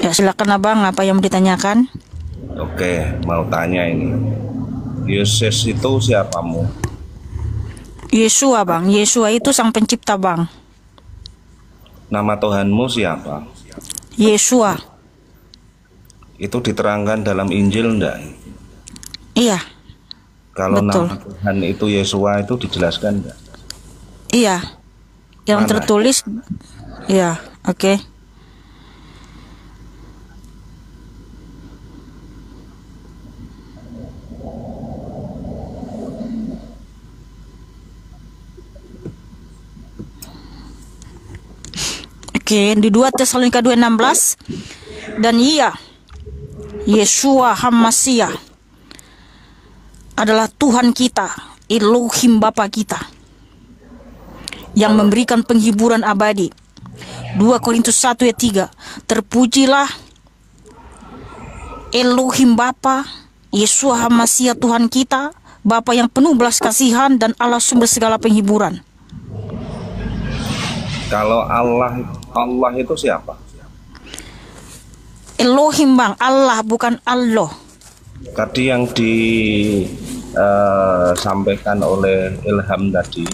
Ya, silakan Abang, apa yang mau ditanyakan? Oke, mau tanya ini. Yesus itu siapamu? Yesua, Bang. Yesua itu sang pencipta, Bang. Nama Tuhanmu siapa? Yesua. Itu diterangkan dalam Injil enggak? Iya, Kalau betul. nama Tuhan itu Yesua itu dijelaskan enggak? Iya, yang Mana? tertulis. Iya, oke. Oke, di 2 Tesalonika 2:16. Dan ia, Yesua Hamasia, adalah Tuhan kita, Elohim Bapa kita, yang memberikan penghiburan abadi. 2 Korintus 1 ayat 3. Terpujilah Elohim Bapa, Yesua Hamasia Tuhan kita, Bapa yang penuh belas kasihan dan Allah sumber segala penghiburan. Kalau Allah itu siapa? Elohim, Bang, Allah bukan Allah. Tadi yang disampaikan oleh Ilham tadi,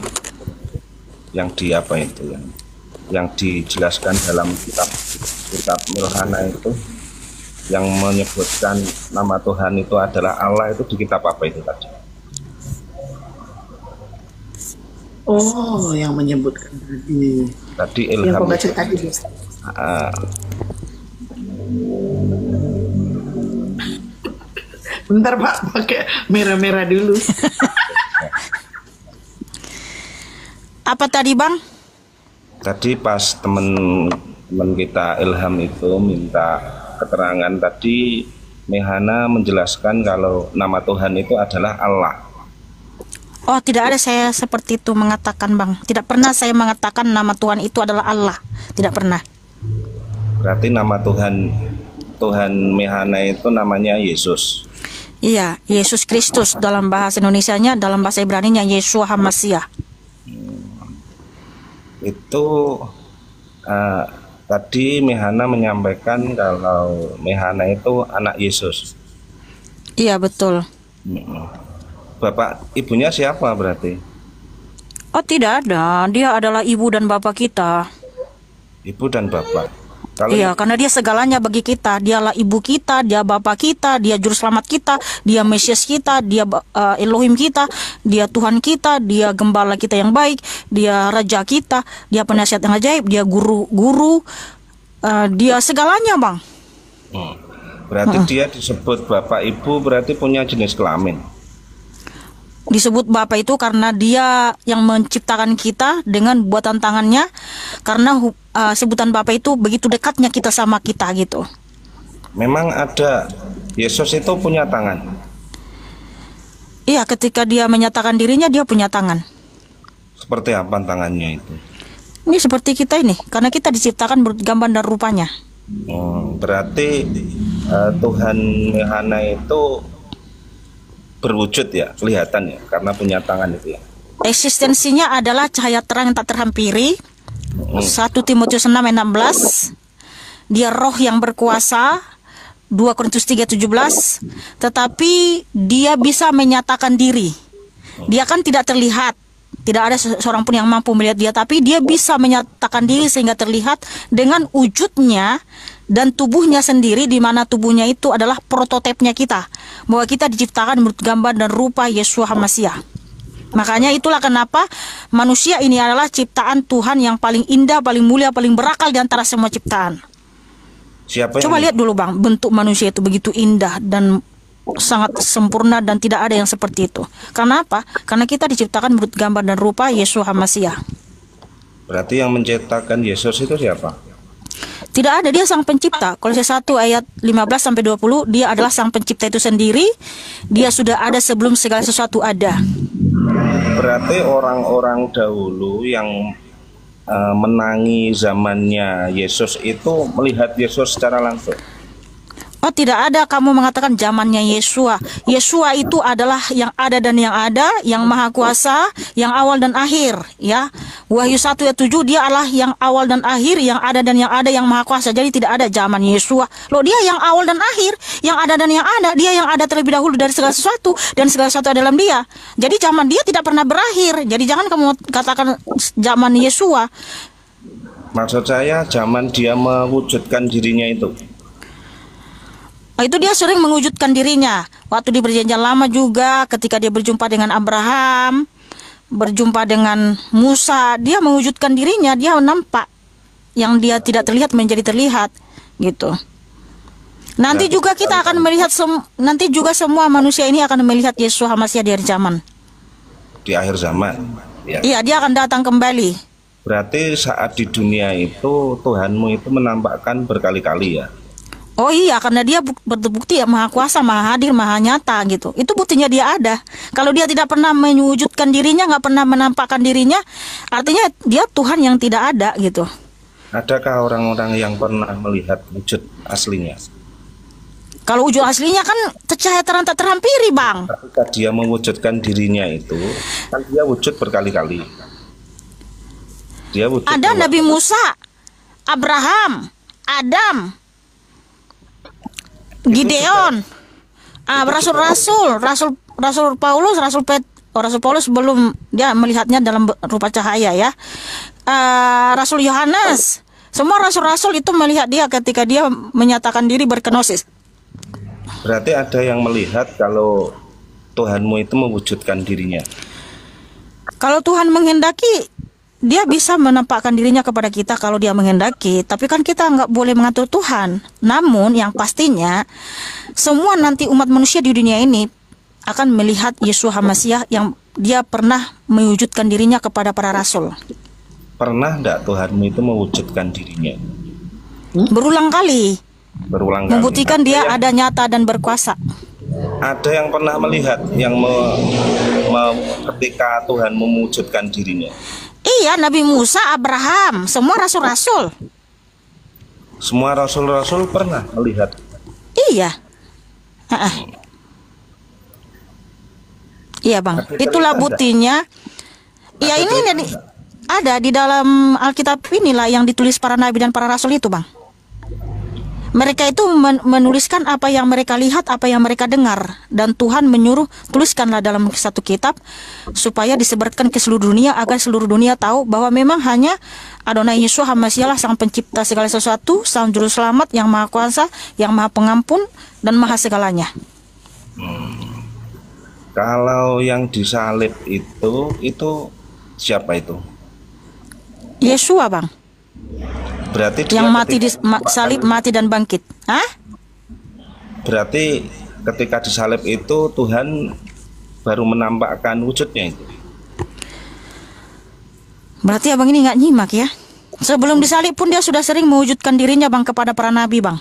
yang di apa itu yang dijelaskan dalam kitab Milhana itu, yang menyebutkan nama Tuhan itu adalah Allah, itu di kitab apa itu tadi? Oh, yang menyebutkan tadi. Tadi Yang Ilham. pembaca tadi. Ah, Bentar Pak, pakai merah-merah dulu. Apa tadi, Bang? tadi pas temen kita Ilham itu minta keterangan tadi, Mehana menjelaskan kalau nama Tuhan itu adalah Allah. Oh, tidak ada saya seperti itu mengatakan, Bang. Tidak pernah saya mengatakan nama Tuhan itu adalah Allah. Tidak pernah. Berarti nama Tuhan Mehana itu namanya Yesus. Iya, Yesus Kristus dalam bahasa Indonesianya, dalam bahasa Ibraninya Yesua Hamasia. Itu tadi Mehana menyampaikan kalau Mehana itu anak Yesus. Iya, betul. Bapak ibunya siapa berarti? Oh, tidak ada. Dia adalah ibu dan bapak kita. Ibu dan bapak. Kalau Iya, karena dia segalanya bagi kita. Dialah ibu kita, dia bapak kita, dia juru selamat kita, dia Mesias kita, dia Elohim kita, dia Tuhan kita, dia gembala kita yang baik, dia raja kita, dia penasihat yang ajaib, dia guru, dia segalanya, Bang. berarti dia disebut bapak ibu berarti punya jenis kelamin. Disebut Bapa itu karena dia yang menciptakan kita dengan buatan tangannya, karena sebutan Bapa itu begitu dekatnya kita sama kita gitu. Memang ada, Yesus itu punya tangan. Iya, ketika dia menyatakan dirinya, dia punya tangan. Seperti apa tangannya itu? Ini seperti kita ini, karena kita diciptakan bergambar dan rupanya. Berarti Tuhan Mehana itu berwujud ya, kelihatan ya, karena punya tangan itu ya. Eksistensinya adalah cahaya terang yang tak terhampiri. 1 Timotius 6 ayat 16. Dia roh yang berkuasa. 2 Korintus 3:17. Tetapi dia bisa menyatakan diri. Dia kan tidak terlihat. Tidak ada seorang pun yang mampu melihat dia, tapi dia bisa menyatakan diri sehingga terlihat dengan wujudnya dan tubuhnya sendiri, di mana tubuhnya itu adalah prototipenya kita, bahwa kita diciptakan menurut gambar dan rupa Yesua Hamasia. Makanya itulah kenapa manusia ini adalah ciptaan Tuhan yang paling indah, paling mulia, paling berakal di antara semua ciptaan. Coba lihat dulu, Bang, bentuk manusia itu begitu indah dan sangat sempurna dan tidak ada yang seperti itu. Karena apa? Karena kita diciptakan menurut gambar dan rupa Yesua Hamasia. Berarti yang menciptakan Yesus itu siapa? Tidak ada, dia sang pencipta. Kolose 1 ayat 15-20, dia adalah sang pencipta itu sendiri. Dia sudah ada sebelum segala sesuatu ada. Berarti orang-orang dahulu yang menangi zamannya Yesus itu melihat Yesus secara langsung. Oh, tidak ada kamu mengatakan zamannya Yesua. Yesua itu adalah yang ada dan yang ada, yang maha kuasa, yang awal dan akhir, ya. Wahyu 1 ayat 7, dia adalah yang awal dan akhir, yang ada dan yang ada, yang maha kuasa. Jadi tidak ada zaman Yesua. Loh, dia yang awal dan akhir, yang ada dan yang ada, dia yang ada terlebih dahulu dari segala sesuatu, dan segala sesuatu ada dalam dia. Jadi zaman dia tidak pernah berakhir. Jadi jangan kamu katakan zaman Yesua. Maksud saya zaman dia mewujudkan dirinya itu. Itu dia sering mewujudkan dirinya. Waktu di perjanjian lama juga, ketika dia berjumpa dengan Abraham, berjumpa dengan Musa, dia mewujudkan dirinya, dia nampak. Yang dia tidak terlihat menjadi terlihat, gitu. Nanti juga kita akan melihat, nanti juga semua manusia ini akan melihat Yesus HaMashiach di akhir zaman. Di akhir zaman. Ya. Iya, dia akan datang kembali. Berarti saat di dunia itu Tuhanmu itu menampakkan berkali-kali ya. Oh iya, karena dia berbukti ya maha kuasa, maha hadir, maha nyata gitu. Itu buktinya dia ada. Kalau dia tidak pernah mewujudkan dirinya, nggak pernah menampakkan dirinya, artinya dia Tuhan yang tidak ada gitu. Adakah orang-orang yang pernah melihat wujud aslinya? Kalau wujud aslinya kan cahaya terang tak terhampiri, Bang. Ketika dia mewujudkan dirinya itu, kan dia wujud berkali-kali. Dia wujud ada Nabi Musa, Abraham, Adam, Gideon, Rasul Paulus, Rasul Paulus belum dia melihatnya dalam rupa cahaya ya. Rasul Yohanes, semua rasul-rasul itu melihat dia ketika dia menyatakan diri berkenosis. Berarti ada yang melihat kalau Tuhanmu itu mewujudkan dirinya. Kalau Tuhan menghendaki, dia bisa menampakkan dirinya kepada kita kalau dia menghendaki. Tapi kan kita nggak boleh mengatur Tuhan. Namun yang pastinya semua nanti umat manusia di dunia ini akan melihat Yesus HaMashiach yang dia pernah mewujudkan dirinya kepada para rasul. Pernah enggak Tuhanmu itu mewujudkan dirinya? Berulang kali. Berulang kali. Membuktikan dia ada nyata dan berkuasa. Ada yang pernah melihat yang ketika Tuhan mewujudkan dirinya? Iya, Nabi Musa, Abraham, semua rasul-rasul. Semua rasul-rasul pernah melihat. Iya. Iya, Bang. Itulah buktinya. Ya, ini ada di dalam Alkitab inilah yang ditulis para nabi dan para rasul itu, Bang. Mereka itu menuliskan apa yang mereka lihat, apa yang mereka dengar. Dan Tuhan menyuruh, tuliskanlah dalam satu kitab supaya disebarkan ke seluruh dunia, agar seluruh dunia tahu bahwa memang hanya Adonai Yesus HaMashiach lah sang pencipta segala sesuatu, sang juru selamat yang maha kuasa, yang maha pengampun dan maha segalanya. Kalau yang disalib itu siapa itu? Yesua, Bang. Berarti yang mati di salib, mati dan bangkit. Hah? Berarti ketika disalib itu Tuhan baru menampakkan wujudnya itu. Berarti abang ini nggak nyimak ya. Sebelum disalib pun dia sudah sering mewujudkan dirinya, Bang, kepada para nabi, Bang.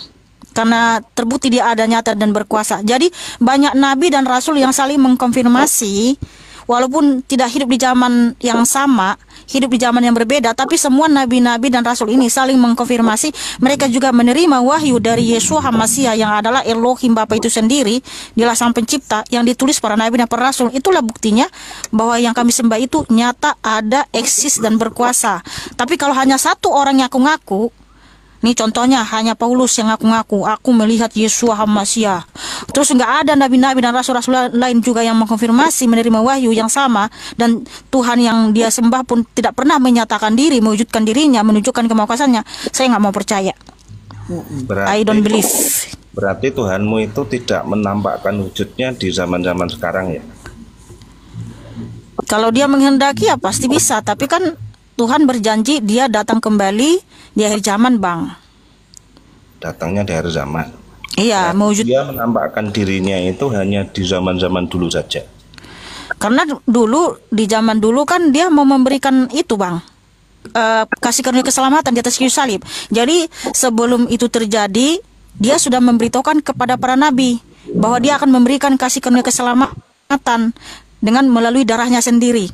Karena terbukti dia ada nyata dan berkuasa. Jadi banyak nabi dan rasul yang saling mengkonfirmasi, walaupun tidak hidup di zaman yang sama, hidup di zaman yang berbeda, tapi semua nabi-nabi dan rasul ini saling mengkonfirmasi. Mereka juga menerima wahyu dari Yesus HaMashiach yang adalah Elohim Bapa itu sendiri, dialah sang pencipta, yang ditulis para nabi dan para rasul. Itulah buktinya bahwa yang kami sembah itu nyata, ada, eksis dan berkuasa. Tapi kalau hanya satu orang yang ngaku-ngaku, nih contohnya hanya Paulus yang ngaku-ngaku, aku melihat Yesus HaMashiach. Terus nggak ada nabi-nabi dan rasul-rasul lain juga yang mengkonfirmasi menerima wahyu yang sama, dan Tuhan yang dia sembah pun tidak pernah menyatakan diri, mewujudkan dirinya, menunjukkan kemahakuasaannya. Saya nggak mau percaya. I don't believe. Berarti Tuhanmu itu tidak menampakkan wujudnya di zaman-zaman sekarang ya? Kalau dia menghendaki ya pasti bisa, tapi kan Tuhan berjanji dia datang kembali di akhir zaman, Bang. Datangnya di akhir zaman. Iya, dia menampakkan dirinya itu hanya di zaman-zaman dulu saja. Karena dulu, di zaman dulu kan dia mau memberikan itu, Bang, kasih karunia keselamatan di atas kayu salib. Jadi sebelum itu terjadi, dia sudah memberitahukan kepada para nabi bahwa dia akan memberikan kasih karunia keselamatan dengan melalui darahnya sendiri.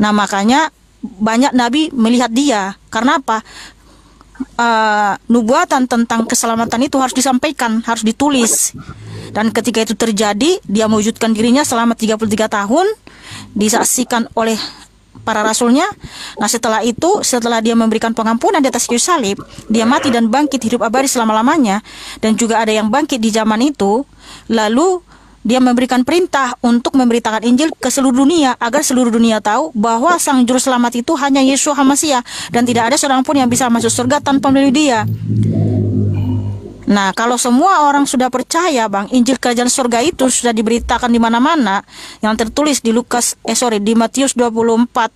Nah, makanya banyak nabi melihat dia. Karena apa? nubuatan tentang keselamatan itu harus disampaikan, harus ditulis. Dan ketika itu terjadi, dia mewujudkan dirinya selama 33 tahun, disaksikan oleh para rasulnya. Nah setelah itu, setelah dia memberikan pengampunan di atas kayu salib, dia mati dan bangkit hidup abadi selama-lamanya. Dan juga ada yang bangkit di zaman itu. Lalu dia memberikan perintah untuk memberitakan Injil ke seluruh dunia, agar seluruh dunia tahu bahwa Sang Juru Selamat itu hanya Yeshua HaMasiah, dan tidak ada seorang pun yang bisa masuk surga tanpa melalui dia. Nah, kalau semua orang sudah percaya, Bang, Injil Kerajaan Surga itu sudah diberitakan di mana-mana, yang tertulis di di Matius 24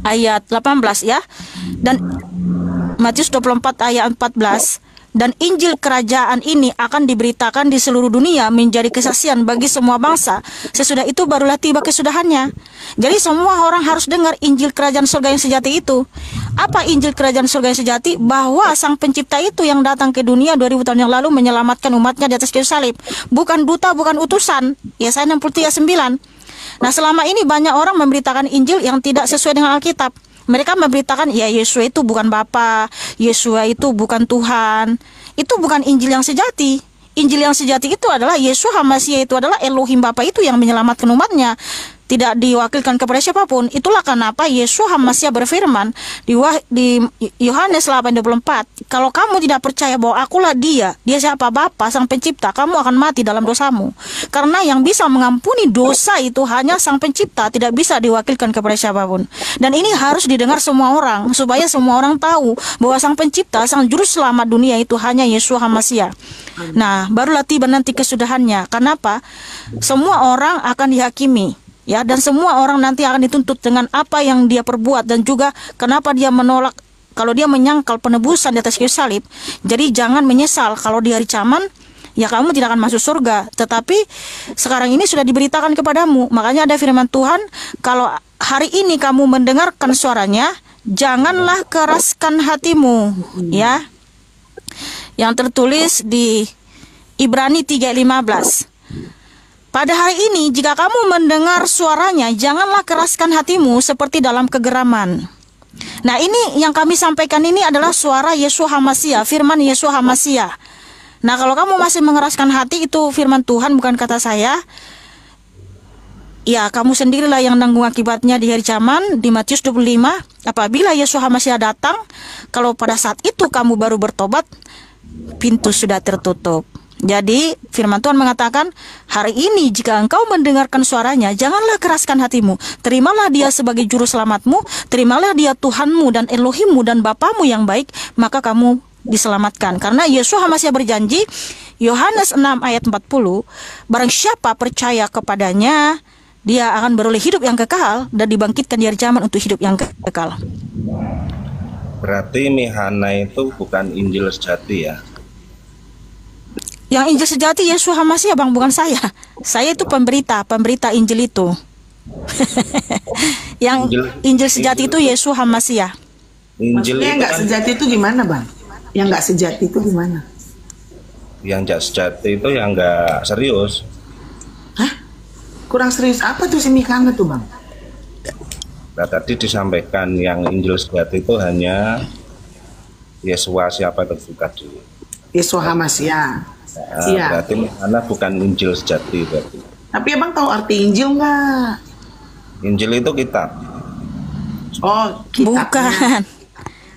ayat 18 ya. Dan Matius 24 ayat 14, dan Injil kerajaan ini akan diberitakan di seluruh dunia menjadi kesaksian bagi semua bangsa. Sesudah itu barulah tiba kesudahannya. Jadi semua orang harus dengar Injil kerajaan surga yang sejati itu. Apa Injil kerajaan surga yang sejati? Bahwa Sang Pencipta itu yang datang ke dunia 2000 tahun yang lalu menyelamatkan umatnya di atas kayu salib. Bukan duta, bukan utusan. Yesaya 63:9. Nah selama ini banyak orang memberitakan Injil yang tidak sesuai dengan Alkitab. Mereka memberitakan, ya Yesus itu bukan Bapa, Yesus itu bukan Tuhan. Itu bukan Injil yang sejati. Injil yang sejati itu adalah Yeshua HaMasiah, itu adalah Elohim Bapa itu yang menyelamatkan umatnya, tidak diwakilkan kepada siapapun. Itulah kenapa Yeshua HaMasiah berfirman di Yohanes 8:24, kalau kamu tidak percaya bahwa akulah dia siapa? Bapa, Sang Pencipta, kamu akan mati dalam dosamu. Karena yang bisa mengampuni dosa itu hanya Sang Pencipta, tidak bisa diwakilkan kepada siapapun. Dan ini harus didengar semua orang, supaya semua orang tahu bahwa Sang Pencipta, Sang Juru Selamat dunia itu hanya Yeshua HaMasiah. Nah, barulah tiba nanti kesudahannya. Kenapa? Semua orang akan dihakimi, ya, dan semua orang nanti akan dituntut dengan apa yang dia perbuat, dan juga kenapa dia menolak, kalau dia menyangkal penebusan di atas kayu salib. Jadi jangan menyesal kalau di hari kiamat ya kamu tidak akan masuk surga, tetapi sekarang ini sudah diberitakan kepadamu. Makanya ada firman Tuhan, kalau hari ini kamu mendengarkan suaranya, janganlah keraskan hatimu, ya, yang tertulis di Ibrani 3:15. Pada hari ini, jika kamu mendengar suaranya, janganlah keraskan hatimu seperti dalam kegeraman. Nah, ini yang kami sampaikan ini adalah suara Yeshua HaMasiah, firman Yeshua HaMasiah. Nah, kalau kamu masih mengeraskan hati, itu firman Tuhan, bukan kata saya. Ya, kamu sendirilah yang nanggung akibatnya di hari kiamat. Di Matius 25, apabila Yeshua HaMasiah datang, kalau pada saat itu kamu baru bertobat, pintu sudah tertutup. Jadi firman Tuhan mengatakan, hari ini jika engkau mendengarkan suaranya, janganlah keraskan hatimu. Terimalah dia sebagai juru selamatmu, terimalah dia Tuhanmu dan Elohimmu dan Bapamu yang baik, maka kamu diselamatkan. Karena Yeshua HaMasiah berjanji, Yohanes 6 ayat 40, barang siapa percaya kepadanya, dia akan beroleh hidup yang kekal dan dibangkitkan di hari kiamat untuk hidup yang kekal. Berarti Mihana itu bukan Injil sejati ya? Yang Injil sejati Yeshua HaMasiah, Bang, bukan saya. Saya itu pemberita Injil itu. Yang Injil sejati itu Yeshua HaMasiah. Maksudnya yang nggak sejati itu gimana, Bang? Yang nggak sejati itu gimana? Yang nggak sejati itu yang nggak serius. Hah? Kurang serius apa tuh si Mihana tuh, Bang? Nah, tadi disampaikan yang Injil sejati itu hanya Yeshua siapa itu tadi. Yeshua HaMasiah. Nah, berarti Mihana bukan Injil sejati berarti. Tapi Abang tahu arti Injil nggak? Injil itu kitab. Oh, kitabnya. Bukan.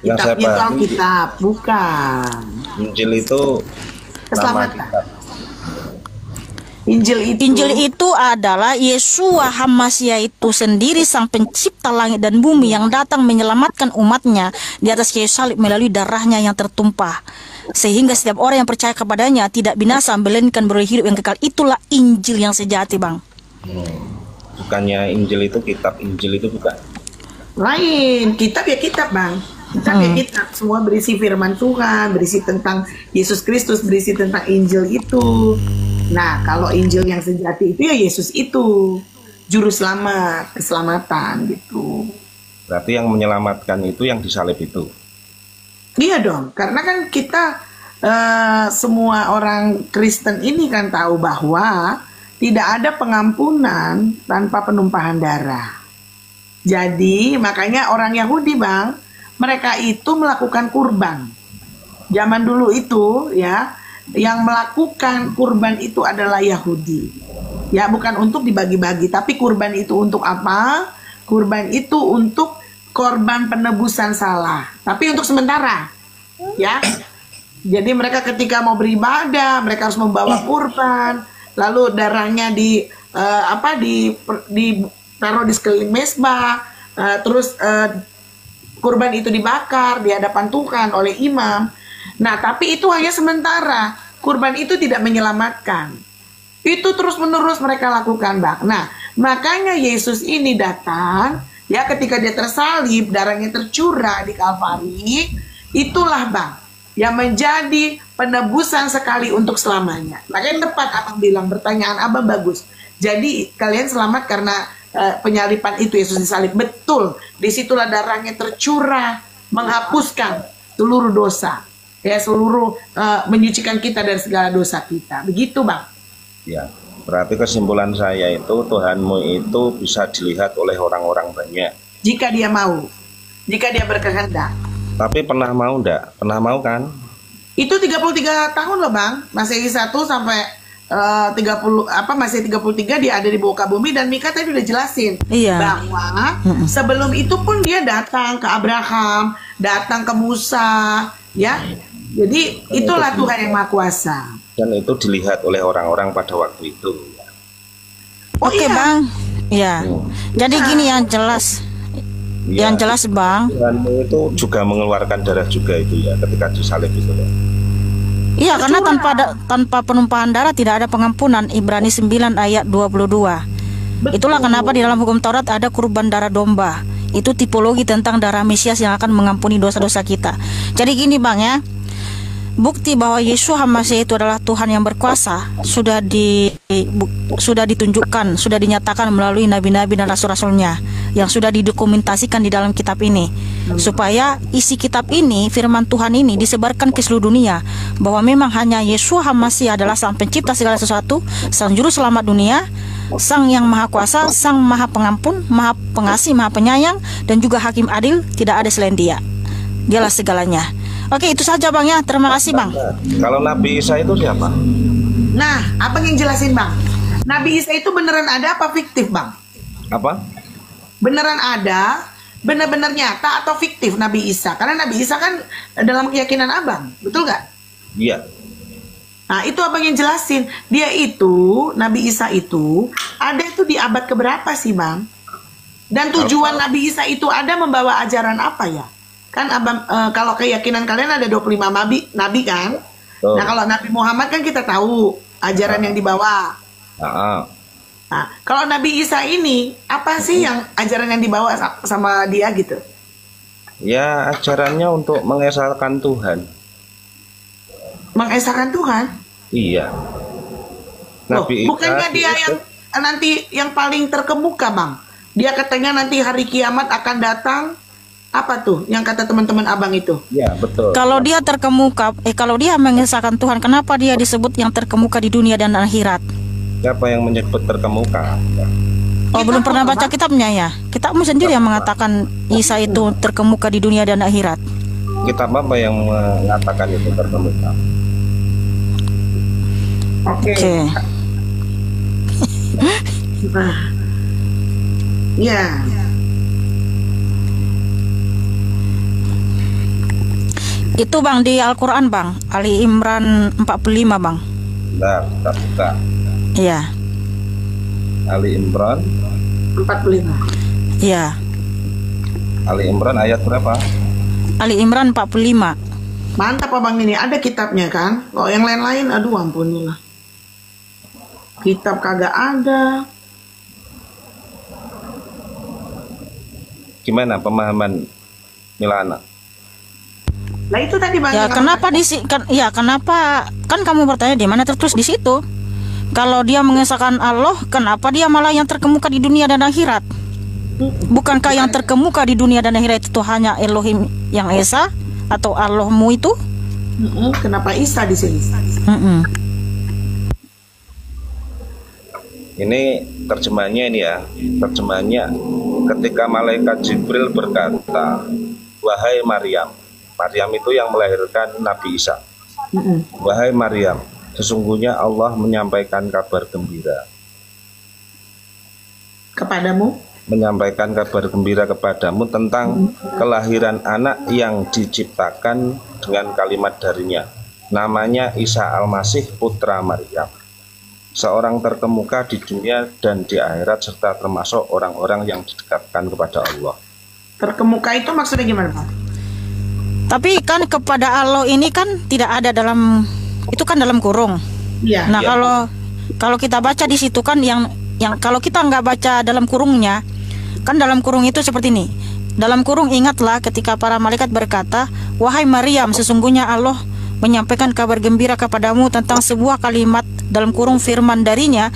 Yang saya Kitabnya itu pahami, Alkitab, bukan. Injil itu nama Keselamatan. kitab. Injil itu adalah Yeshua HaMasiah itu sendiri, Sang Pencipta langit dan bumi, yang datang menyelamatkan umatnya di atas kayu salib melalui darahnya yang tertumpah, sehingga setiap orang yang percaya kepadanya tidak binasa melainkan beroleh hidup yang kekal. Itulah Injil yang sejati, Bang. Bukannya Injil itu kitab, Injil itu bukan. lain. Kitab ya kitab, Bang. Kitab ya kitab. Semua berisi firman Tuhan, berisi tentang Yesus Kristus, berisi tentang Injil itu. Nah, kalau Injil yang sejati itu ya Yesus itu, juru selamat, keselamatan gitu. Berarti yang menyelamatkan itu yang disalib itu. Iya dong, karena kan kita semua orang Kristen ini kan tahu bahwa tidak ada pengampunan tanpa penumpahan darah. Jadi makanya orang Yahudi, Bang, mereka itu melakukan kurban. Zaman dulu itu ya, yang melakukan kurban itu adalah Yahudi. Ya, bukan untuk dibagi-bagi, tapi kurban itu untuk apa? Kurban itu untuk korban penebusan salah. Tapi untuk sementara. Ya. Jadi mereka ketika mau beribadah, mereka harus membawa kurban, lalu darahnya ditaruh di sekeliling mezbah, terus kurban itu dibakar di hadapan Tuhan oleh imam. Nah, tapi itu hanya sementara. Kurban itu tidak menyelamatkan. Itu terus-menerus mereka lakukan, Bang. Nah, makanya Yesus ini datang, ya, ketika dia tersalib, darahnya tercurah di Kalvari, itulah, Bang, yang menjadi penebusan sekali untuk selamanya. Makanya tepat Abang bilang, pertanyaan Abang bagus. Jadi kalian selamat karena penyalipan itu, Yesus disalib. Betul, disitulah darahnya tercurah, menghapuskan seluruh dosa, ya, seluruh menyucikan kita dari segala dosa kita. Begitu, Bang. Ya, berarti kesimpulan saya itu Tuhanmu itu bisa dilihat oleh orang-orang banyak. Jika dia mau, jika dia berkehendak. Tapi pernah mau enggak? Pernah mau kan? Itu 33 tahun loh, Bang. Masehi 1 sampai 33 dia ada di muka bumi, dan Mika tadi udah jelasin bahwa sebelum itu pun dia datang ke Abraham, datang ke Musa, ya. Jadi itulah Tuhan yang Maha Kuasa. Dan itu dilihat oleh orang-orang pada waktu itu. Oke, Bang. Ya. Jadi gini yang jelas. Ya, yang jelas, Bang. Tuhanmu itu juga mengeluarkan darah juga itu ya ketika disalib itu ya. Iya, karena tanpa penumpahan darah tidak ada pengampunan. Ibrani 9 ayat 22. Itulah kenapa di dalam hukum Taurat ada kurban darah domba. Itu tipologi tentang darah Mesias yang akan mengampuni dosa-dosa kita. Jadi gini, Bang, ya. Bukti bahwa Yesus HaMasyiah itu adalah Tuhan yang berkuasa sudah ditunjukkan, sudah dinyatakan melalui nabi-nabi dan rasul-rasulnya yang sudah didokumentasikan di dalam kitab ini, supaya isi kitab ini, firman Tuhan ini disebarkan ke seluruh dunia, bahwa memang hanya Yesus HaMasyiah adalah Sang Pencipta segala sesuatu, Sang Juru Selamat dunia, Sang yang Maha Kuasa, Sang Maha Pengampun, Maha Pengasih, Maha Penyayang, dan juga Hakim Adil. Tidak ada selain Dia. Dialah segalanya. Oke, itu saja, Bang, ya. Terima kasih, Bang. Kalau Nabi Isa itu siapa? Nah, apa yang jelasin, Bang? Nabi Isa itu beneran ada apa fiktif, Bang? Apa? Beneran ada, benar-benar nyata atau fiktif Nabi Isa? Karena Nabi Isa kan dalam keyakinan Abang, betul nggak? Iya. Nah, itu Abang yang jelasin. Dia itu, Nabi Isa itu, ada itu di abad keberapa sih, Bang? Dan tujuan Nabi Isa itu ada membawa ajaran apa ya? Kan Abang, kalau keyakinan kalian ada 25 nabi kan? Oh. Nah, kalau Nabi Muhammad kan kita tahu ajaran yang dibawa. Nah, kalau Nabi Isa ini, apa sih yang ajaran yang dibawa sama dia gitu? Ya, ajarannya untuk mengesahkan Tuhan. Mengesahkan Tuhan? Iya. Nabi Isa bukannya dia yang nanti yang paling terkemuka, Bang? Dia katanya nanti hari kiamat akan datang. Apa tuh yang kata teman-teman Abang itu? Ya, betul. Kalau dia terkemuka, kalau dia mengesahkan Tuhan, kenapa dia disebut yang terkemuka di dunia dan akhirat? Siapa yang menyebut terkemuka? Oh, belum pernah baca kitabnya ya? Kitabmu sendiri yang mengatakan Isa itu terkemuka di dunia dan akhirat. Kitab apa yang mengatakan itu terkemuka? Oke. Ya. Itu, Bang, di Al-Quran, Bang. Ali Imran 45, Bang. Bentar, kita buka. Iya. Ali Imran 45. Iya. Ali Imran ayat berapa? Ali Imran 45. Mantap, Abang, ini ada kitabnya kan? Kalau yang lain-lain, aduh ampunilah. Kitab kagak ada. Gimana pemahaman Milana? Nah, itu tadi, Bang. Ya, kenapa kenapa kan kamu bertanya di mana tertulis di situ? Kalau dia mengesahkan Allah, kenapa dia malah yang terkemuka di dunia dan akhirat? Bukankah yang terkemuka di dunia dan akhirat itu hanya Elohim yang Esa atau Allahmu itu? Kenapa Isa di sini? Ini terjemahannya ini ya. Terjemahannya ketika malaikat Jibril berkata, wahai Maryam. Maryam itu yang melahirkan Nabi Isa. Wahai Maryam, sesungguhnya Allah menyampaikan kabar gembira Kepadamu? menyampaikan kabar gembira kepadamu tentang kelahiran anak yang diciptakan dengan kalimat darinya. Namanya Isa Al-Masih putra Maryam. Seorang terkemuka di dunia dan di akhirat serta termasuk orang-orang yang didekatkan kepada Allah. Terkemuka itu maksudnya gimana, Pak? Tapi kan kepada Allah ini kan tidak ada dalam, itu kan dalam kurung. Iya. Nah, Ya. kalau kita baca di situ kan yang kalau kita nggak baca dalam kurungnya, kan dalam kurung itu seperti ini. Dalam kurung ingatlah ketika para malaikat berkata, wahai Maryam, sesungguhnya Allah menyampaikan kabar gembira kepadamu tentang sebuah kalimat dalam kurung firman darinya,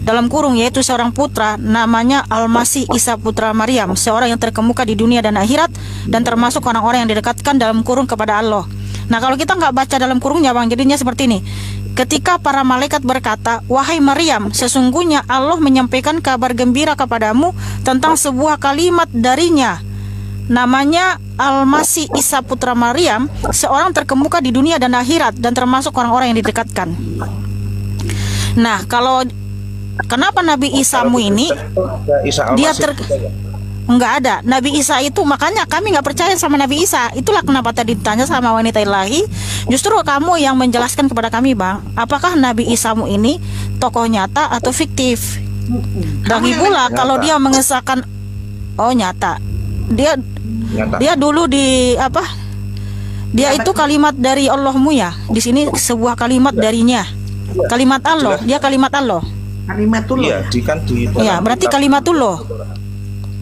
dalam kurung yaitu seorang putra namanya Al-Masih Isa putra Maryam, seorang yang terkemuka di dunia dan akhirat dan termasuk orang-orang yang didekatkan dalam kurung kepada Allah. Nah, kalau kita nggak baca dalam kurungnya, Bang, jadinya seperti ini. Ketika para malaikat berkata, wahai Maryam, sesungguhnya Allah menyampaikan kabar gembira kepadamu tentang sebuah kalimat darinya, namanya Al-Masih Isa putra Maryam, seorang terkemuka di dunia dan akhirat dan termasuk orang-orang yang didekatkan. Nah, kenapa Nabi Isamu ini Isa dia Al-Masih nggak ada Nabi Isa itu, makanya kami nggak percaya sama Nabi Isa. Itulah kenapa tadi ditanya sama wanita ilahi, justru kamu yang menjelaskan kepada kami, Bang, apakah Nabi Isamu ini tokoh nyata atau fiktif. Lagi pula kalau dia mengesahkan nyata, dia dulu di apa, dia itu kalimat dari Allahmu ya, di sini sebuah kalimat darinya, kalimat Allah, dia kalimat Allah. Kalimatullah. Iya, Ya, berarti kalimatullah.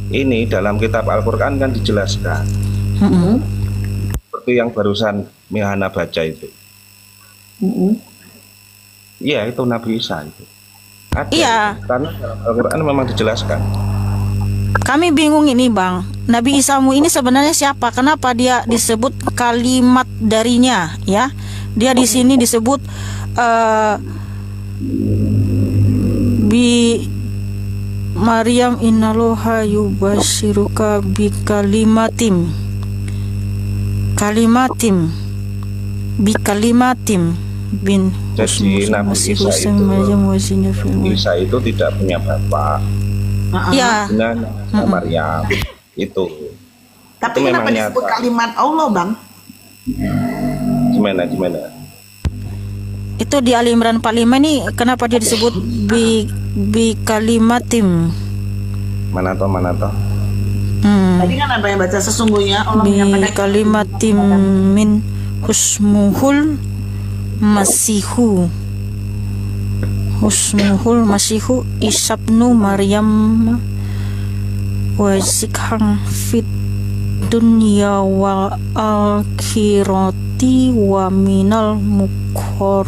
Ini dalam kitab Al-Quran kan dijelaskan seperti yang barusan Mihana baca itu. Iya, itu Nabi Isa itu ada. Iya. Karena dalam Al-Quran memang dijelaskan. Kami bingung ini, Bang. Nabi Isamu ini sebenarnya siapa? Kenapa dia disebut kalimat darinya, ya? Dia di sini disebut bi Maryam innallaha yubashiruka bi kalimatim bin Jadi Nabi Isa itu tidak punya bapak. Ya. Maryam itu. Tapi Itu kenapa memang disebut nyata. kalimat Allah, Bang? Gimana? Itu di Ali Imran 45 nih, kenapa dia disebut bi kalimatim? Mana toh? Tadi kan apa yang baca, sesungguhnya Allah Bi menyampaikan kalimatim min husmuhul masihu isabnu Maryam wa zikhang fit dunya wa akhirati wa minal mukorrobin.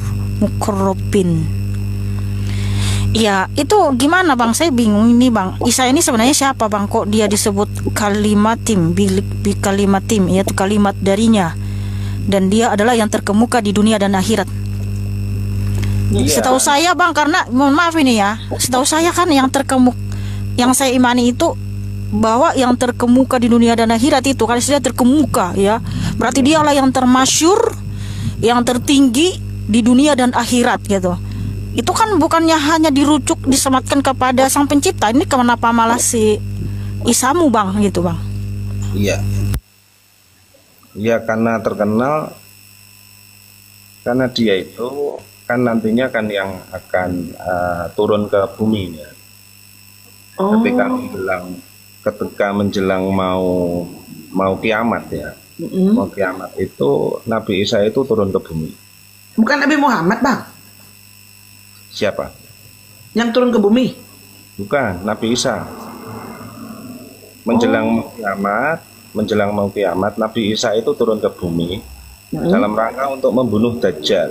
Ya, itu gimana, Bang? Saya bingung ini, Bang. Isa ini sebenarnya siapa, Bang? Kok dia disebut kalimatim, bi kalimatim, yaitu kalimat darinya, dan dia adalah yang terkemuka di dunia dan akhirat. Iya. Setahu saya, Bang, karena mohon maaf ini ya, setahu saya kan yang saya imani itu bahwa yang terkemuka di dunia dan akhirat itu, kalau sudah terkemuka ya, berarti dialah yang termasyur, yang tertinggi di dunia dan akhirat gitu. Itu kan bukannya hanya dirujuk disematkan kepada Sang Pencipta. Ini kenapa malah si Isamu, Bang, gitu, Bang? Iya. Ya karena terkenal, karena dia itu kan nantinya kan yang akan turun ke bumi ya. Ketika menjelang mau kiamat ya. Mau kiamat itu Nabi Isa itu turun ke bumi. Bukan Nabi Muhammad, Bang, Siapa? yang turun ke bumi. Bukan, Nabi Isa. Menjelang mau kiamat, Nabi Isa itu turun ke bumi dalam rangka untuk membunuh Dajjal.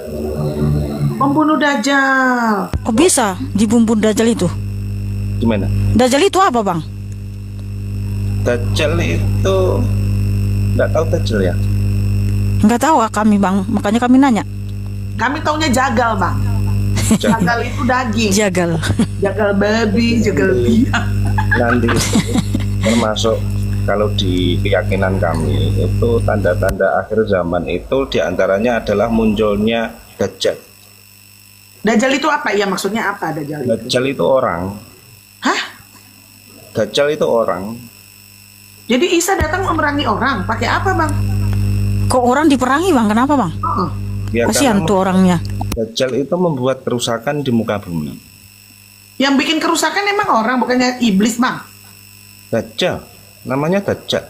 Membunuh Dajjal. Kok bisa dibumbun Dajjal itu? Gimana? Dajjal itu apa, Bang? Dajjal itu nggak tahu Dajjal ya? Nggak tahu kami, Bang. Makanya kami nanya. Kami taunya jagal, Bang. Jagal itu daging. Jagal. Jagal babi, jagal biang. Nanti termasuk kalau di keyakinan kami itu tanda-tanda akhir zaman itu diantaranya adalah munculnya Dajjal. Dajjal itu apa? Ya maksudnya apa Dajjal itu? Dajjal itu orang. Hah? Dajjal itu orang. Jadi Isa datang memerangi orang. Pakai apa bang? Kok orang diperangi bang? Kenapa bang? Oh. Ya, Kasihan karena tuh orangnya. Dajjal itu membuat kerusakan di muka bumi. Yang bikin kerusakan emang orang, bukannya iblis bang? Dajjal, namanya Dajjal.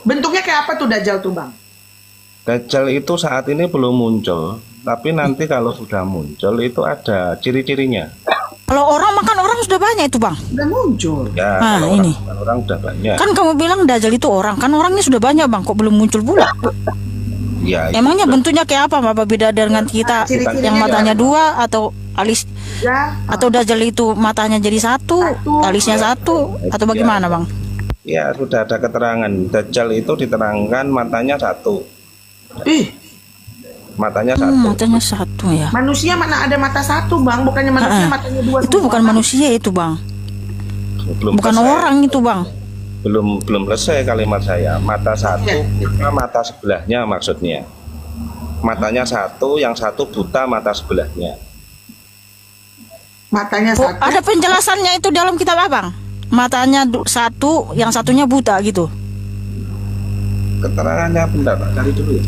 Bentuknya kayak apa tuh Dajjal tuh bang? Dajjal itu saat ini belum muncul, tapi nanti kalau sudah muncul itu ada ciri-cirinya. Kalau orang makan orang sudah banyak itu bang. Udah muncul. Ya, Nah, kalau ini. orang udah banyak. Kan kamu bilang Dajjal itu orang, kan orangnya sudah banyak bang, kok belum muncul pula? Ya, Emangnya bentuknya kayak apa? Apa beda dengan kita Ciri-cirinya yang matanya gimana? dua atau alis Ya. atau Dajjal itu matanya jadi satu, Satu. alisnya satu atau bagaimana bang? ya sudah ada keterangan. Dajjal itu diterangkan matanya satu. Ih, Matanya satu. Matanya satu ya. manusia mana ada mata satu bang? Bukannya manusia Ah, matanya dua Itu semua, bukan Bang? manusia itu bang, Belum bukan selesai. orang itu bang. Belum selesai kalimat saya. Mata satu, Iya. buta mata sebelahnya maksudnya. Matanya satu, yang satu buta mata sebelahnya. Matanya Oh, satu. ada penjelasannya itu dalam kitab abang. Matanya satu, yang satunya buta gitu. Keterangannya bentar, Pak, cari dulu ya.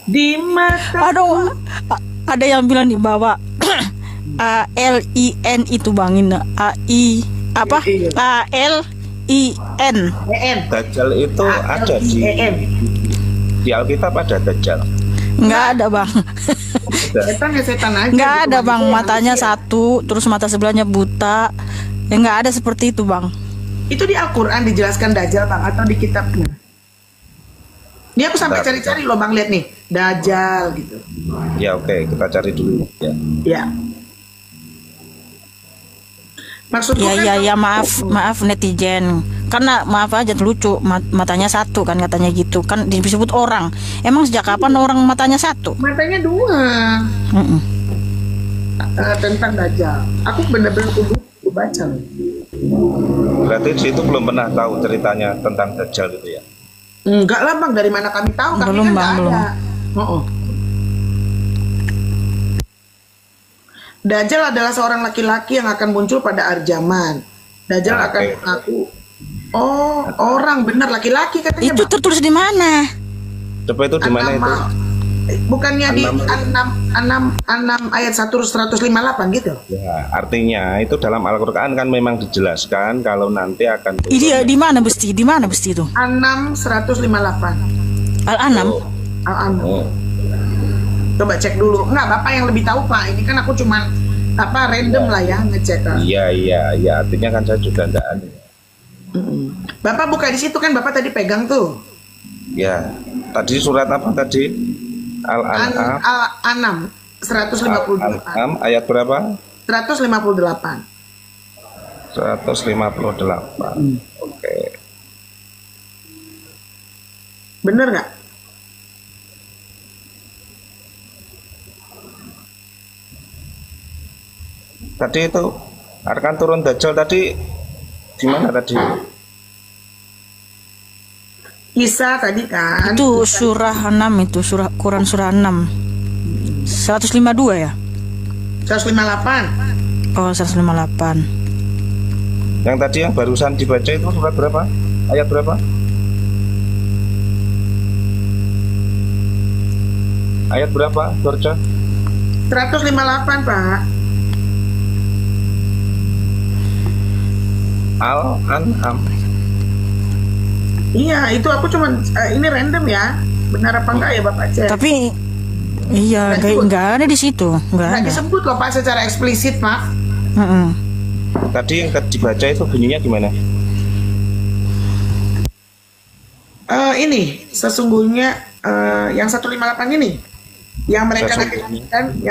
Di mata. Aduh, ada yang bilang di bawah ALIN itu bang, ini AI apa? Iya. ALIN. EN. Dajjal itu ada di EN. Alkitab ada Dajjal. Nggak ada bang. Setan ya setan aja. Nggak gitu, ada manusia bang, ya matanya manusia. satu, terus mata sebelahnya buta. Ya nggak ada seperti itu bang. Itu di Al-Quran dijelaskan Dajjal bang atau di kitabnya? Ini aku sampai Bentar, cari-cari loh bang, lihat nih Dajjal gitu. Ya oke, kita cari dulu ya. Ya. Maksudku kan Ya maaf netizen. Karena maaf aja lucu matanya satu kan katanya gitu kan disebut orang. Emang sejak kapan orang matanya satu? matanya dua. Mm-mm. Tentang Dajjal. Aku bener-bener kudu baca loh. Berarti di situ belum pernah tahu ceritanya tentang Dajjal itu ya. Enggak lah bang, dari mana kami tahu? Kami Belum, kan Bang, nggak belum. ada. Oh. Dajjal adalah seorang laki-laki yang akan muncul pada akhir zaman. Dajjal Oke. akan mengaku, oh orang benar laki-laki katanya. Itu Bang. tertulis di mana? Coba itu di mana itu? Bukannya di 6 ayat 158 gitu? Ya, artinya itu dalam Al-Qur'an kan memang dijelaskan kalau nanti akan turun. Ini di mana besti? Di mana besti itu? 6 158. Al-An'am. Oh, Al-An'am. oh. Coba cek dulu. Enggak, Bapak yang lebih tahu Pak. Ini kan aku cuman random lah ya ngecek. Iya, artinya kan saya juga enggak aneh. Bapak buka di situ kan, Bapak tadi pegang tuh. Ya, tadi surat apa tadi? Al-An'am. Al-An'am 158. Al-An'am ayat berapa? 158. 158. Oke. Bener nggak? Tadi itu akan turun Dajjal tadi di mana tadi? Isa tadi kan. Itu surah 6 itu, Quran surah 6. 152 ya? 158. Oh, 158. Yang tadi yang barusan dibaca itu surat berapa? Ayat berapa? Ayat berapa, Dorca? 158, Pak. Al-An'am. Iya, itu aku cuman ini random ya. Benar apa enggak ya Bapak cek? Tapi iya, nggak ada di situ, nggak Nggak ada. disebut loh Pak secara eksplisit, Pak. Mm-mm. Tadi yang dibaca itu bunyinya gimana? Ini sesungguhnya yang 158 ini yang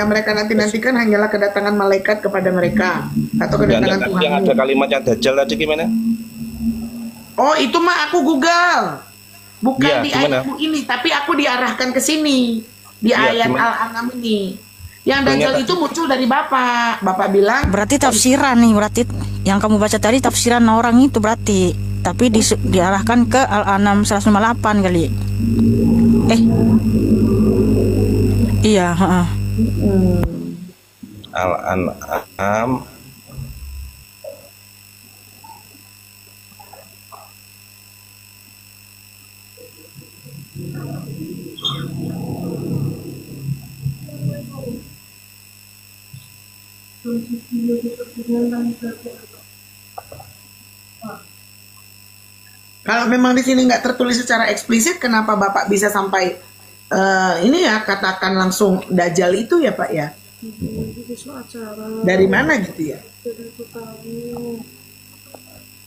mereka nanti-nantikan hanyalah kedatangan malaikat kepada mereka atau kedatangan Tuhan. Yang ada kalimatnya Dajjal tadi gimana? Oh, itu mah aku Google. Bukan Iya, di gimana? ayatku ini, tapi aku diarahkan ke sini. di Iya, ayat gimana? Al-An'am ini. Yang Dajjal Ternyata- itu muncul dari Bapak. Bapak bilang, Berarti tafsiran nih, berarti yang kamu baca tadi tafsiran orang itu berarti. Tapi diarahkan ke Al-An'am 158 kali. Iya, heeh. Al-An'am kalau memang di sini nggak tertulis secara eksplisit, kenapa Bapak bisa sampai ini ya katakan langsung Dajjal itu ya Pak ya? Besok acara Dari mana gitu ya? dari tamu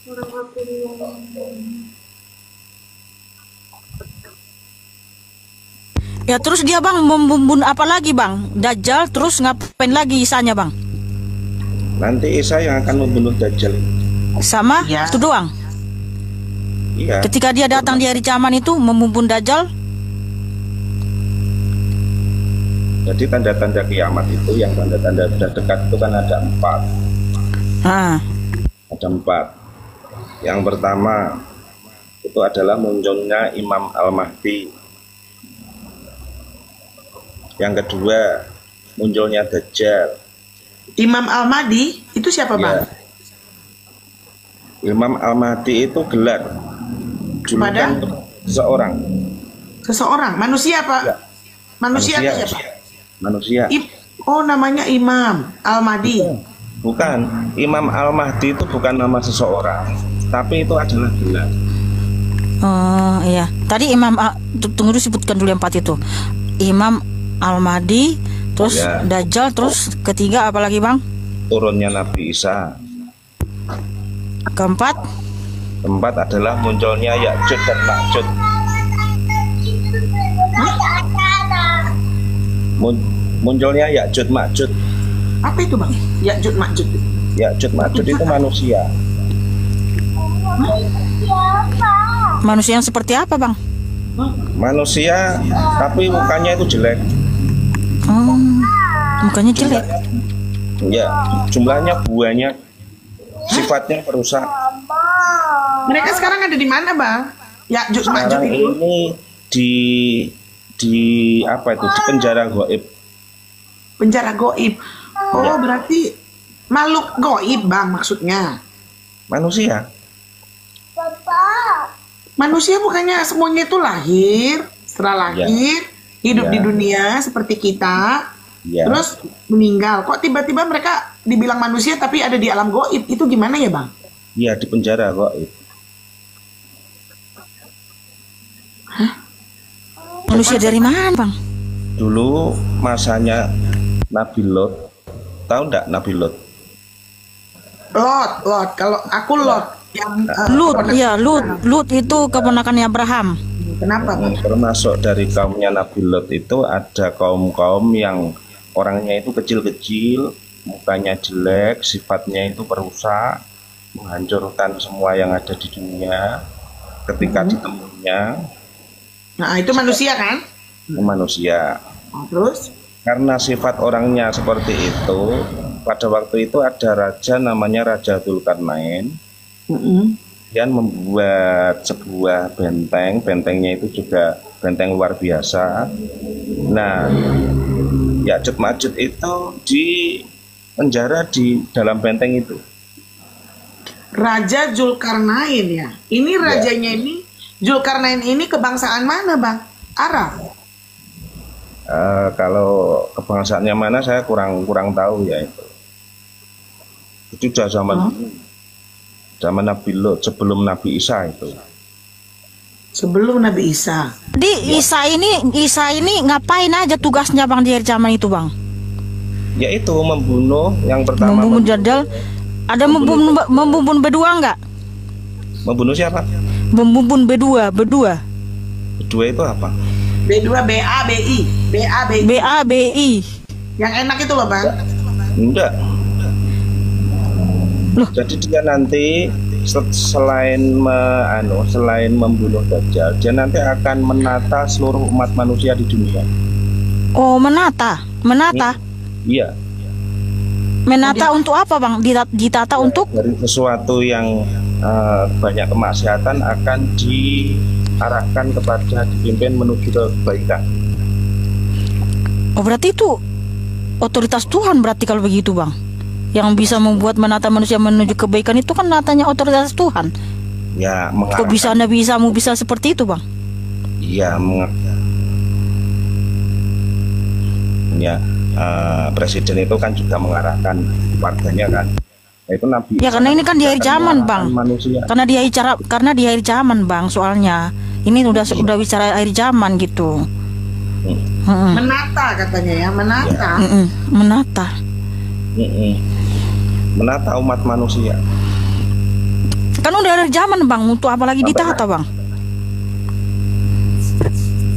orang aku yang Ya terus dia bang membunuh apa lagi bang? Dajjal terus ngapain lagi Isanya bang? nanti Isa yang akan membunuh Dajjal. Sama Ya. itu doang. Iya. Ketika dia datang di hari kiamat itu membunuh Dajjal. Jadi tanda-tanda kiamat itu, yang tanda-tanda sudah dekat itu kan ada 4. Ah, Ada 4. Yang pertama itu adalah munculnya Imam Al-Mahdi. Yang kedua munculnya Dajjal. Imam Al-Mahdi itu siapa Bang? Ya. Imam Al-Mahdi itu gelar julukan seseorang. Seseorang, manusia Pak? Ya. Manusia atau siapa? Manusia. Oh namanya Imam Al-Mahdi. Bukan, Imam Al-Mahdi itu bukan nama seseorang, tapi itu adalah gelar. oh iya. Tadi tunggu dulu sebutkan dulu yang 4 itu. Imam Al-Mahdi, terus Ya. Dajjal, terus ketiga apa lagi bang? Turunnya Nabi Isa. Keempat, Keempat adalah munculnya Ya'juj dan Ma'juj. Munculnya Ya'juj Ma'juj. Apa itu Bang? Ya'juj Ma'juj. Ya'juj Ma'juj itu manusia. manusia yang seperti apa bang? Manusia tapi mukanya itu jelek. Oh, mukanya jelek. Ya, jumlahnya banyak. Sifatnya perusak. Mereka sekarang ada di mana Bang? Ya'juj Ma'juj Sekarang itu? ini di apa itu? Di penjara gaib. Penjara goib. Oh Ya. berarti makhluk goib Bang maksudnya. Manusia. Manusia bukannya semuanya itu lahir, setelah lahir, hidup Ya. di dunia seperti kita, Ya. terus meninggal. Kok tiba-tiba mereka dibilang manusia tapi ada di alam goib? Itu gimana ya Bang? Iya, di penjara gaib. Manusia dari mana bang? Dulu masanya Nabi Lot. Tahu enggak Nabi Lot? Lot. Kalau aku Lot yang Lut, keponakan- ya Lut itu keponakannya Abraham. Kenapa Bang? Termasuk dari kaumnya Nabi Lot itu ada kaum-kaum yang orangnya itu kecil-kecil, mukanya jelek, sifatnya itu perusak, menghancurkan semua yang ada di dunia. Ketika ditemunya Nah itu manusia kan? manusia. Nah, terus? Karena sifat orangnya seperti itu, pada waktu itu ada raja namanya Raja Dzulkarnain yang membuat sebuah benteng. Bentengnya itu juga benteng luar biasa. Nah, Ya'juj Ma'juj itu di penjara di dalam benteng itu. Raja Dzulkarnain ya. Ini rajanya ini Dzulkarnain ini kebangsaan mana Bang? Arab. Kalau kebangsaannya mana saya kurang tahu ya itu. Itu sudah zaman Nabi Lot, sebelum Nabi Isa itu. Sebelum Nabi Isa. Di Isa ini ngapain aja tugasnya bang di hari zaman itu bang? Yaitu membunuh yang pertama. Membunuh Dajjal. Ada membunuh berdua enggak? Membunuh siapa? Membunuh berdua. Kedua itu apa? B2 BABI. BABI. BABI. Yang enak itu loh Bang. Enggak. Loh. Jadi dia nanti selain membunuh Dajjal, dia nanti akan menata seluruh umat manusia di dunia. Oh, menata. Menata. Iya, Menata untuk apa, Bang? Ditata untuk dari sesuatu yang banyak kemaksiatan akan diarahkan kepada dipimpin menuju ke kebaikan. Oh, berarti itu otoritas Tuhan berarti kalau begitu, Bang. Yang bisa membuat menata manusia menuju kebaikan itu kan natanya otoritas Tuhan. Ya, Kok bisa Nabi Isamu bisa seperti itu, Bang? Iya, ya, presiden itu kan juga mengarahkan warganya kan. Nah, itu Nabi. Ya, karena ini kan di akhir zaman, Bang. Manusia. Karena di akhir zaman, Bang, soalnya. Ini udah bicara akhir zaman gitu. Menata katanya ya, menata. Menata. Menata umat manusia. Kan udah akhir zaman, Bang. Untuk apa lagi ditata, Bang?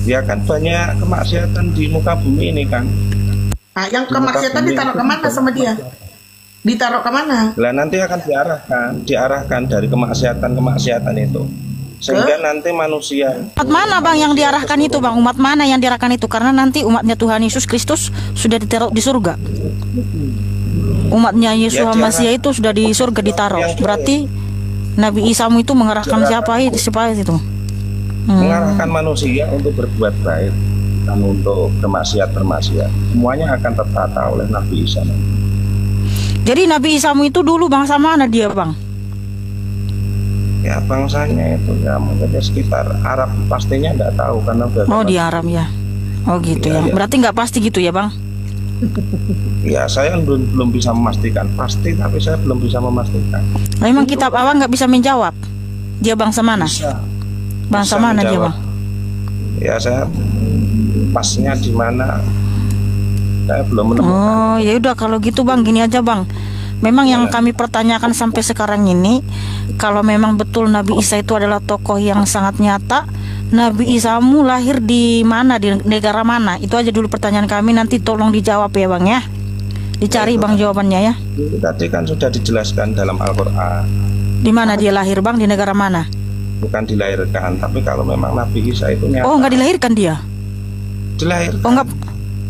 Ya kan banyak kemaksiatan di muka bumi ini kan. Nah, yang kemaksiatan ditaruh kemana sama dia? Ditaruh kemana? Lah nanti akan diarahkan dari kemaksiatan itu. Sehingga nanti manusia. Umat mana, Bang, yang diarahkan itu, Bang? Umat mana yang diarahkan itu? Karena nanti umatnya Tuhan Yesus Kristus sudah ditaruh di surga. Umatnya Yesus Masiah itu sudah di surga ditaruh. Berarti Nabi Isamu itu mengarahkan siapa itu? Mengarahkan manusia untuk berbuat baik dan untuk bermaksiat. Semuanya akan tertata oleh Nabi Isa. Jadi Nabi Isamu itu dulu bangsa mana dia, Bang? Ya, bangsanya itu ya mungkin ya sekitar Arab, pastinya nggak tahu karena di Arab ya. Oh gitu ya. Berarti nggak pasti gitu ya, Bang? Ya, saya belum bisa memastikan pasti, tapi saya belum bisa memastikan. Memang kitab Abang nggak bisa menjawab dia bangsa mana? Bangsa mana dia, Bang? Ya, saya pasnya di mana saya belum menemukan. Oh, ya udah kalau gitu, Bang, gini aja, Bang. Memang yang kami pertanyakan sampai sekarang ini, kalau memang betul Nabi Isa itu adalah tokoh yang sangat nyata, Nabi Isamu lahir di mana, di negara mana? Itu aja dulu pertanyaan kami, nanti tolong dijawab ya, Bang ya. Dicari, Bang, jawabannya ya. Tadi kan sudah dijelaskan dalam Al-Qur'an. Di mana dia lahir, Bang? Di negara mana? Bukan dilahirkan, tapi kalau memang Nabi Isa itu nyata. Oh, nggak dilahirkan dia? Dilahirkan. Oh, nggak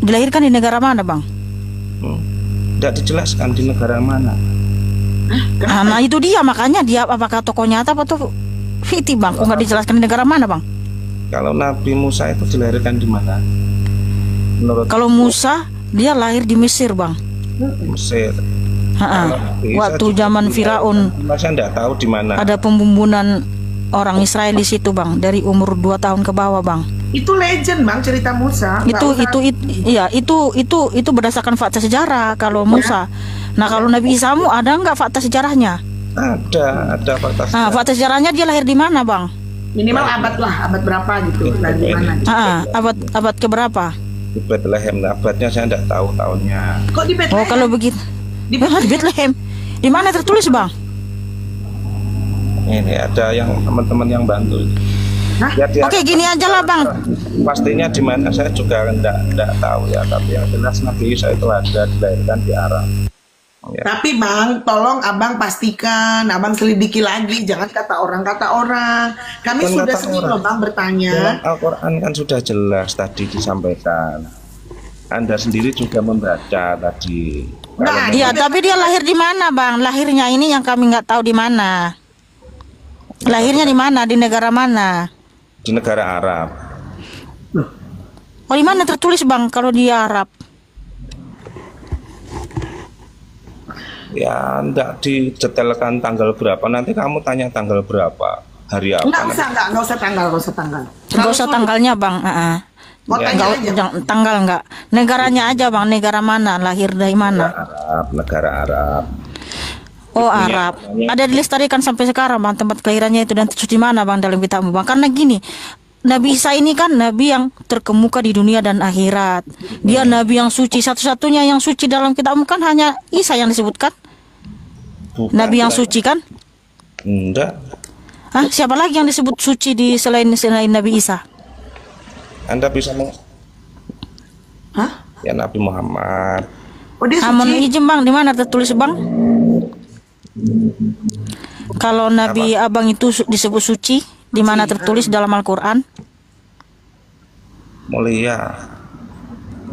dilahirkan di negara mana, Bang? Tidak dijelaskan di negara mana. Nah itu dia, makanya dia apakah tokoh nyata atau fiti, Bang? Kok nggak dijelaskan di negara mana, Bang? Kalau Nabi Musa itu dilahirkan di mana? Kalau Musa dia lahir di Mesir, Bang. Mesir. Waktu zaman Firaun. Saya tidak tahu di mana. Ada pembunuhan orang Israel di situ, Bang, dari umur 2 tahun ke bawah, Bang. Itu legend, Bang, cerita Musa. Itu berdasarkan fakta sejarah kalau Musa. Nah, kalau Nabi Isamu ada nggak fakta sejarahnya? Ada fakta sejarah. Nah, fakta sejarahnya dia lahir di mana, Bang? Minimal abad berapa gitu, lahir di mana? Abad keberapa? Di Bethlehem. Abadnya saya tidak tahu tahunnya. Kok di Bethlehem? Oh, kalau begitu. Di Bethlehem. Di mana tertulis, Bang? Ini ada yang teman-teman yang bantu. Ya, Oke, gini aja lah, Bang. Pastinya di mana saya juga enggak tahu ya, tapi yang jelas Nabi Isa itu ada dilahirkan di Arab. Ya. Tapi, Bang, tolong Abang pastikan, Abang selidiki lagi, jangan kata orang. Kami sudah sering loh, Bang, bertanya. Dalam Al-Qur'an kan sudah jelas tadi disampaikan. Anda sendiri juga membaca tadi. Nah, iya, tapi dia lahir di mana, Bang? Lahirnya ini yang kami nggak tahu di mana. Lahirnya di mana? Di negara mana? Di negara Arab. Oh, di mana tertulis, Bang, kalau di Arab? Ya, enggak didetailkan tanggal berapa. Nanti kamu tanya tanggal berapa, hari apa. Enggak usah tanggal. Enggak usah tanggalnya, Bang. Mau tanya aja. Tanggal enggak. Negaranya aja, Bang. Negara mana? Lahir dari mana? Negara Arab. Oh, Arab. Ada dilestarikan sampai sekarang, Bang, tempat kelahirannya itu dan di mana, Bang, dalam kitabmu, Bang? Karena gini, Nabi Isa ini kan nabi yang terkemuka di dunia dan akhirat. Dia nabi yang suci, satu-satunya yang suci dalam kitabmu kan hanya Isa yang disebutkan. Bukan, nabi yang suci kan? Enggak. Siapa lagi yang disebut suci selain Nabi Isa? Anda bisa Ya, Nabi Muhammad. Oh, dia Mohon suci. izin, Bang, di mana tertulis, Bang? Kalau Nabi Abang itu disebut suci, di mana tertulis dalam Al-Qur'an? Mulia.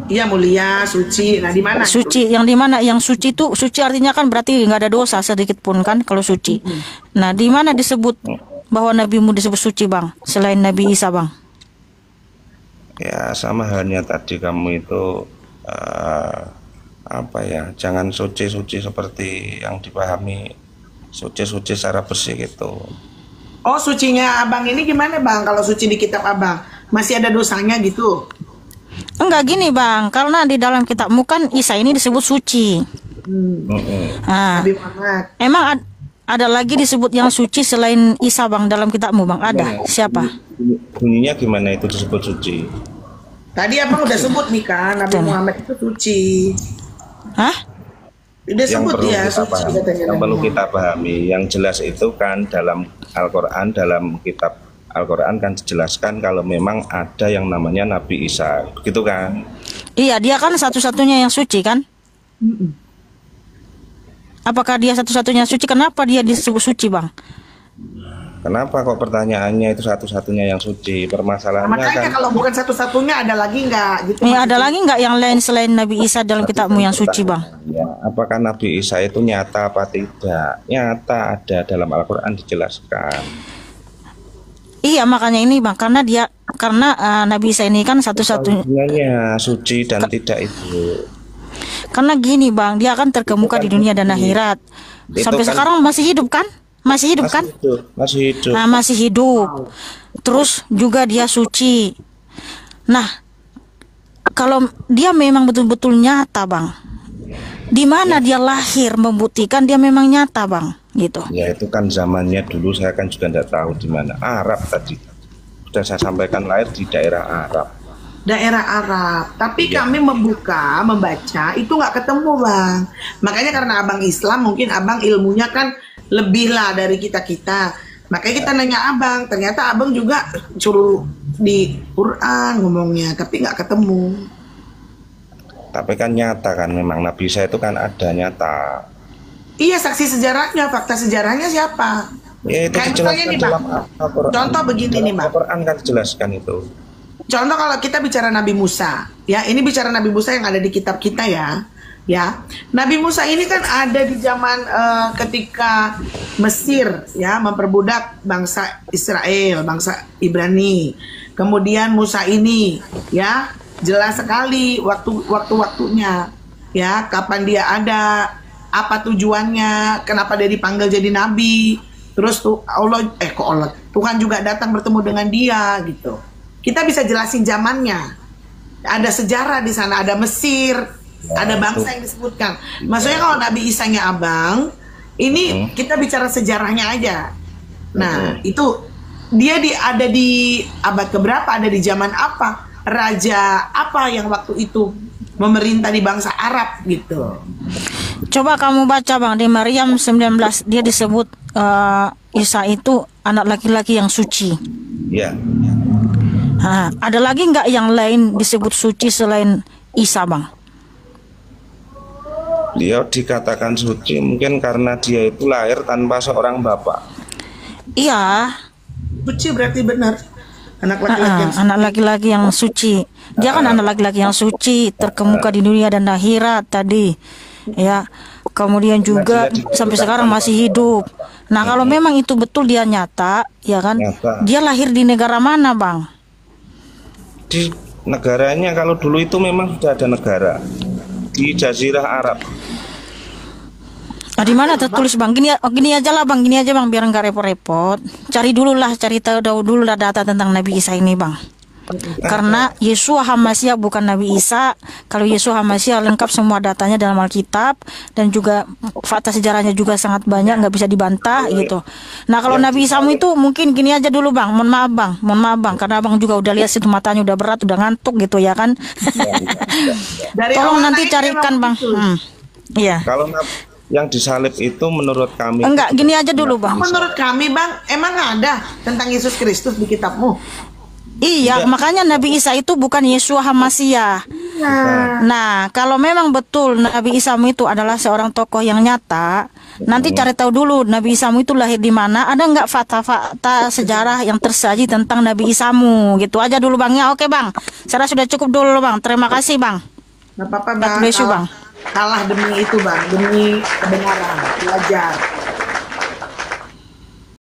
Iya, mulia, suci. Nah, di mana itu? Suci, yang di mana? Yang suci itu, suci artinya kan berarti nggak ada dosa sedikit pun kan kalau suci. Nah, di mana disebut bahwa nabimu disebut suci, Bang? Selain Nabi Isa, Bang. Ya sama halnya tadi kamu itu apa ya, jangan suci-suci seperti yang dipahami suci-suci secara bersih gitu. Oh, sucinya abang ini gimana, Bang? Kalau suci di kitab abang, masih ada dosanya gitu? Enggak gini, Bang, karena di dalam kitabmu kan Isa ini disebut suci. Nah, Nabi Muhammad. emang ada lagi disebut yang suci selain Isa, Bang, dalam kitabmu, Bang? Ada. Siapa? Bunyinya gimana itu disebut suci? Tadi abang udah sebut nih kan, Nabi Muhammad itu suci. Hah? Udah Yang sebut perlu ya kita suci pahami, katanya yang Nabi perlu Muhammad. kita pahami, yang jelas itu kan dalam Al-Quran, dalam kitab Al-Quran kan dijelaskan kalau memang ada yang namanya Nabi Isa, begitu kan? Iya, dia kan satu-satunya yang suci kan? Apakah dia satu-satunya suci? Kenapa dia disebut suci, Bang? Kenapa kok pertanyaannya itu satu-satunya yang suci? Permasalahannya Makanya kan kalau bukan satu-satunya ada lagi nggak gitu? Ada lagi nggak yang lain selain Nabi Isa dalam kitabmu yang suci, Bang? ya, apakah Nabi Isa itu nyata apa tidak? Nyata, ada dalam Al-Quran dijelaskan. Iya, makanya ini, Bang, karena Nabi Isa ini kan satu-satunya. Hubungannya suci dan tidak itu. Karena gini, Bang, dia akan terkemuka di dunia dan akhirat. Sampai kan- sekarang masih hidup kan? Masih hidup kan? Masih hidup. Nah, masih hidup. Terus juga dia suci. Nah, kalau dia memang betul-betul nyata, Bang, di mana dia lahir membuktikan dia memang nyata, Bang, gitu. Ya itu kan zamannya dulu, saya kan juga tidak tahu di mana. Arab tadi. Sudah saya sampaikan lahir di daerah Arab. Daerah Arab. Tapi Iya. kami membaca itu nggak ketemu, Bang. Makanya karena abang Islam, mungkin abang ilmunya kan lebih lah dari kita-kita. Makanya kita nanya abang. Ternyata abang juga suruh di Quran ngomongnya, tapi nggak ketemu. Tapi kan nyata kan, memang Nabi Isa itu kan ada nyata. Iya, saksi sejarahnya, fakta sejarahnya siapa? Ya itu Kayak misalnya dijelaskan nih, Bang. dalam Al-Quran. Contoh begini nih, Bang. Al-Quran kan dijelaskan itu. Contoh kalau kita bicara Nabi Musa, ya ini bicara Nabi Musa yang ada di kitab kita ya. Nabi Musa ini kan ada di zaman ketika Mesir ya memperbudak bangsa Israel, bangsa Ibrani. Kemudian Musa ini ya jelas sekali waktu-waktunya ya, kapan dia ada, apa tujuannya, kenapa dia dipanggil jadi nabi. Terus tuh Tuhan juga datang bertemu dengan dia gitu. Kita bisa jelasin zamannya. Ada sejarah di sana, ada Mesir, ada bangsa yang disebutkan. Maksudnya kalau Nabi Isa-nya abang, ini kita bicara sejarahnya aja. Nah, itu dia ada di abad keberapa, ada di zaman apa, raja apa yang waktu itu memerintah di bangsa Arab gitu. Coba kamu baca, Bang, di Maryam 19, dia disebut Isa itu anak laki-laki yang suci. Ya. Nah, ada lagi nggak yang lain disebut suci selain Isa, Bang? Dia dikatakan suci mungkin karena dia itu lahir tanpa seorang bapak. Iya, Suci berarti benar. Anak laki-laki yang anak laki-laki yang suci. Dia kan anak laki-laki yang suci, terkemuka di dunia dan akhirat tadi. Ya, kemudian juga sampai sekarang masih hidup. Nah, kalau memang itu betul dia nyata, ya kan? Nyata. Dia lahir di negara mana, Bang? Di negaranya kalau dulu itu memang sudah ada negara di Jazirah Arab. Nah, di mana tertulis, Bang? Gini aja lah, Bang. Gini aja, Bang, biar nggak repot-repot. Cari tahu dulu lah data tentang Nabi Isa ini, Bang. Karena Yeshua HaMasyiah bukan Nabi Isa. Kalau Yeshua HaMasyiah lengkap semua datanya dalam Alkitab, dan juga fakta sejarahnya juga sangat banyak, nggak bisa dibantah gitu. Nah, kalau Nabi Isa itu mungkin gini aja dulu, Bang. Mohon maaf bang, karena Abang juga udah lihat situ matanya udah berat, udah ngantuk gitu ya kan. dari Tolong awal nanti lahir carikan, memang Bang. begitu. Ya. Iya. Kalau yang disalib itu menurut kami Enggak, gini aja dulu, Bang. Menurut kami, Bang, emang ada tentang Yesus Kristus di kitabmu? Iya, makanya Nabi Isa itu bukan Yeshua HaMasyiah. Nah, kalau memang betul Nabi Isa itu adalah seorang tokoh yang nyata, nanti cari tahu dulu Nabi Isa itu lahir di mana. Ada nggak fakta-fakta sejarah yang tersaji tentang Nabi Isa? Gitu aja dulu, Bang, ya. Oke, Bang. Saya sudah cukup dulu, Bang. Terima kasih, Bang. Nggak apa-apa God bang. bless you, Kalah, Bang. kalah demi itu bang, demi kebenaran, belajar.